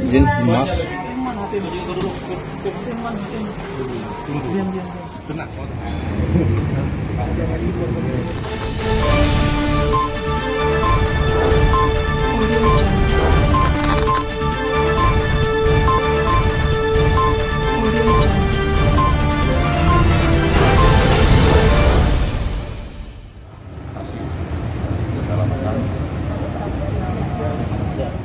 izin emas.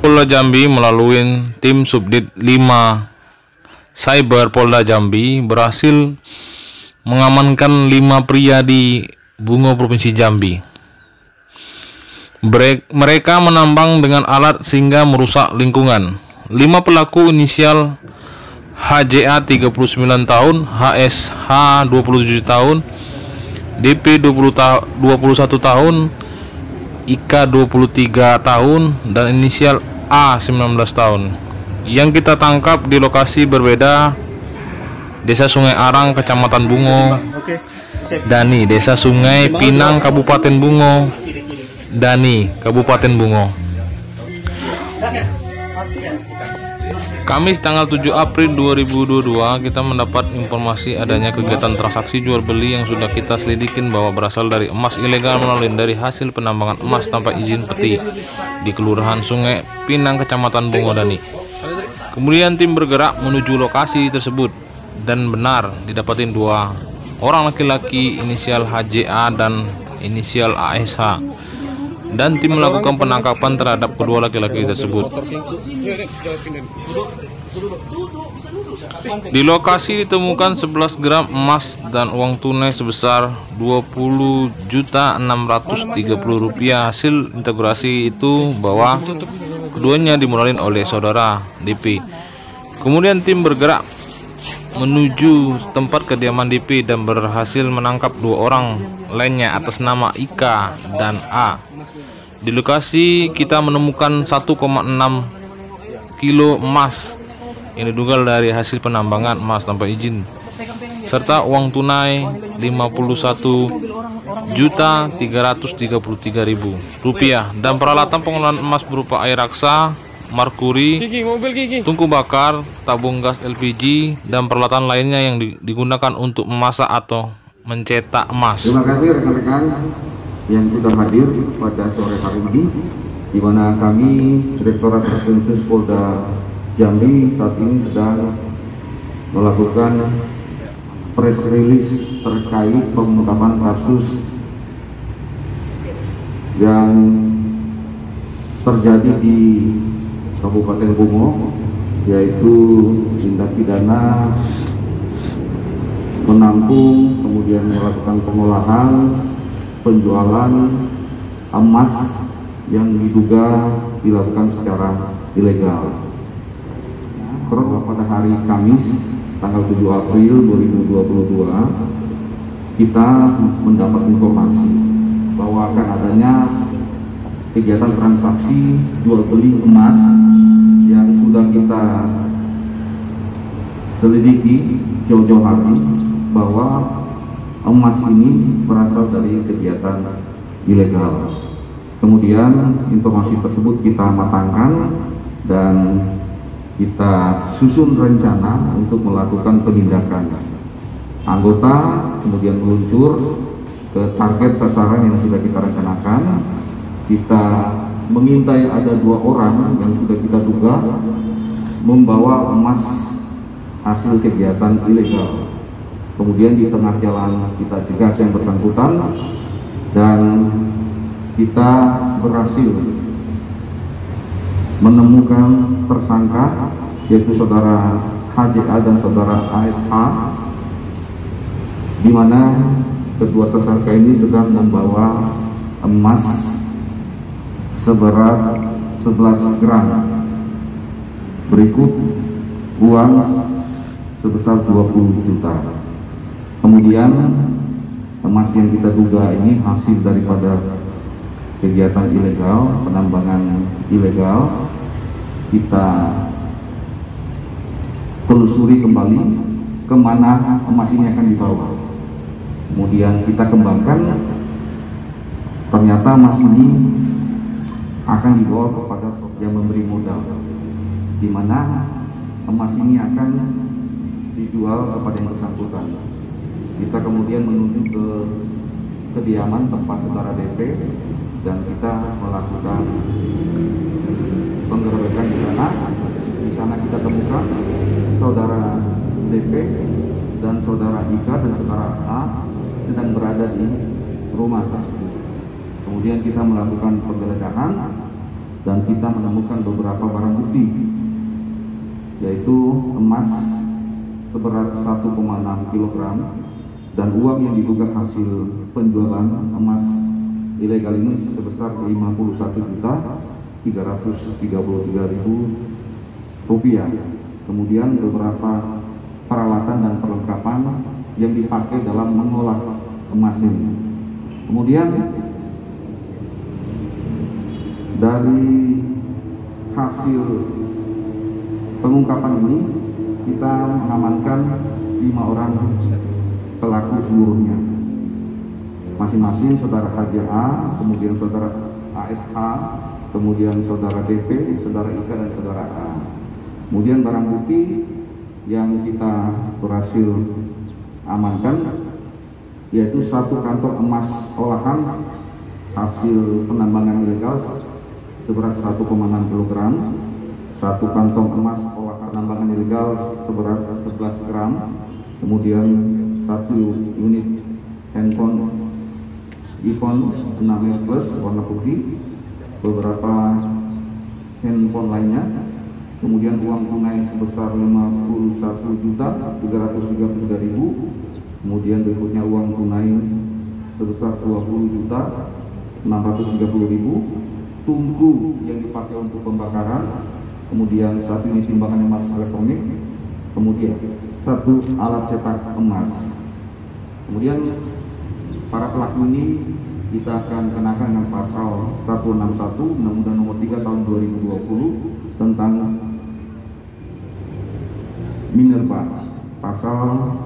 Polda Jambi melalui tim Subdit 5 Cyber Polda Jambi berhasil mengamankan 5 pria di Bungo Provinsi Jambi. Mereka menambang dengan alat sehingga merusak lingkungan. 5 pelaku inisial HJA 39 tahun, HSH 27 tahun, DP 21 tahun, IK 23 tahun, dan inisial A 19 tahun. Yang kita tangkap di lokasi berbeda: Desa Sungai Arang, Kecamatan Bungo, Dani, Desa Sungai Pinang, Kabupaten Bungo, Dani, Kabupaten Bungo. Kamis tanggal 7 April 2022 kita mendapat informasi adanya kegiatan transaksi jual beli yang sudah kita selidikin bahwa berasal dari emas ilegal melalui dari hasil penambangan emas tanpa izin peti di Kelurahan Sungai Pinang, Kecamatan Bungo, Dani. Kemudian tim bergerak menuju lokasi tersebut dan benar didapatin 2 orang laki-laki inisial HJA dan inisial ASH, dan tim melakukan penangkapan terhadap kedua laki-laki tersebut. Di lokasi ditemukan 11 gram emas dan uang tunai sebesar Rp20.630. Hasil integrasi itu bahwa keduanya dimodalin oleh saudara DP. Kemudian tim bergerak menuju tempat kediaman DP dan berhasil menangkap 2 orang lainnya atas nama Ika dan A. Di lokasi kita menemukan 1,6 kilo emas yang diduga dari hasil penambangan emas tanpa izin, serta uang tunai Rp50.333.000 dan peralatan pengolahan emas berupa air raksa, merkuri, tungku bakar, tabung gas LPG, dan peralatan lainnya yang digunakan untuk memasak atau mencetak emas. Terima kasih rekan-rekan yang sudah hadir pada sore hari ini, di mana kami Direktorat Reskrim Polda Jambi saat ini sedang melakukan press release terkait pengungkapan kasus yang terjadi di Kabupaten Bungo, yaitu tindak pidana menampung kemudian melakukan pengolahan, penjualan emas yang diduga dilakukan secara ilegal. Pada hari Kamis tanggal 7 April 2022 kita mendapat informasi bahwa akan adanya kegiatan transaksi jual beli emas yang sudah kita selidiki jauh-jauh hari bahwa emas ini berasal dari kegiatan ilegal. Kemudian informasi tersebut kita matangkan dan kita susun rencana untuk melakukan penindakan. Anggota kemudian meluncur ke target sasaran yang sudah kita rencanakan. Kita mengintai ada 2 orang yang sudah kita duga membawa emas hasil kegiatan ilegal. Kemudian di tengah jalan kita cegat yang bersangkutan dan kita berhasil menemukan tersangka yaitu saudara HJA dan saudara ASH, di mana kedua tersangka ini sedang membawa emas seberat 11 gram. Berikut uang sebesar 20 juta. Kemudian emas yang kita duga ini hasil daripada kegiatan ilegal, penambangan ilegal. Kita telusuri kembali kemana emas ini akan dibawa. Kemudian kita kembangkan, ternyata emas ini akan dibawa kepada yang memberi modal, di mana emas ini akan dijual kepada yang bersangkutan. Kita kemudian menuju ke kediaman tempat saudara DP dan kita melakukan penggerebekan di sana. Di sana kita temukan saudara DP dan saudara Ika dan saudara A sedang berada di rumah tersebut. Kemudian kita melakukan penggeledahan dan kita menemukan beberapa barang bukti, yaitu emas seberat 1,6 kg dan uang yang diduga hasil penjualan emas ilegal ini sebesar Rp51.333.000. Kemudian beberapa peralatan dan perlengkapan yang dipakai dalam mengolah emas ini. Kemudian dari hasil pengungkapan ini kita mengamankan 5 orang pelaku seluruhnya, masing-masing saudara HJA, kemudian saudara ASH, kemudian saudara DP, saudara Ika dan saudara A. Kemudian barang bukti yang kita berhasil amankan yaitu 1 kantong emas olahan hasil penambangan ilegal seberat 1,6 kg, 1 kantong emas olahan penambangan ilegal seberat 11 gram, kemudian 1 unit handphone iPhone 6s Plus warna putih, beberapa handphone lainnya, kemudian uang tunai sebesar Rp51.333.000, kemudian berikutnya uang tunai sebesar Rp20.630.000, tungku yang dipakai untuk pembakaran, kemudian 1 unit timbangan emas elektronik, kemudian 1 alat cetak emas. Kemudian para pelaku ini kita akan kenakan dengan pasal 161 Undang-Undang Nomor 3 Tahun 2020 tentang minerba pasal.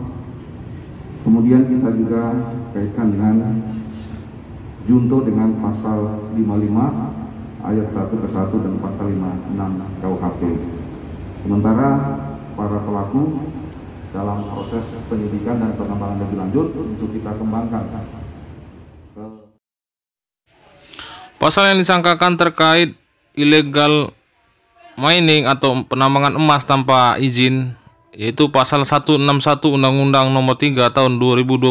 Kemudian kita juga kaitkan dengan junto dengan pasal 55 ayat 1 ke 1 dan pasal 56 KUHP. Sementara para pelaku dalam proses penyidikan dan pengembangan lebih lanjut untuk kita kembangkan. Pasal yang disangkakan terkait illegal mining atau penambangan emas tanpa izin yaitu pasal 161 Undang-Undang Nomor 3 Tahun 2020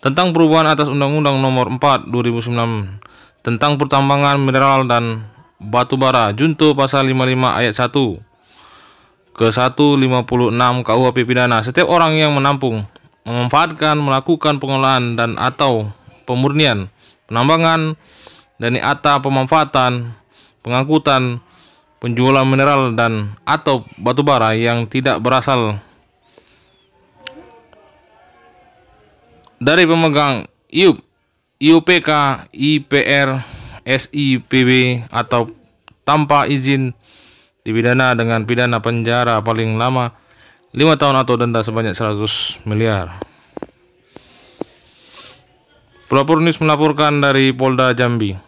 tentang perubahan atas Undang-Undang Nomor 4 2009 tentang pertambangan mineral dan batu bara, junto pasal 55 ayat 1 ke 156 KUHP pidana. Setiap orang yang menampung, memanfaatkan, melakukan pengolahan dan atau pemurnian, penambangan, dan atau pemanfaatan, pengangkutan, penjualan mineral dan atau batu bara yang tidak berasal dari pemegang IUP, IUPK, IPR, SIPB atau tanpa izin dipidana dengan pidana penjara paling lama 5 tahun atau denda sebanyak 100 miliar. Pelapor News melaporkan dari Polda Jambi.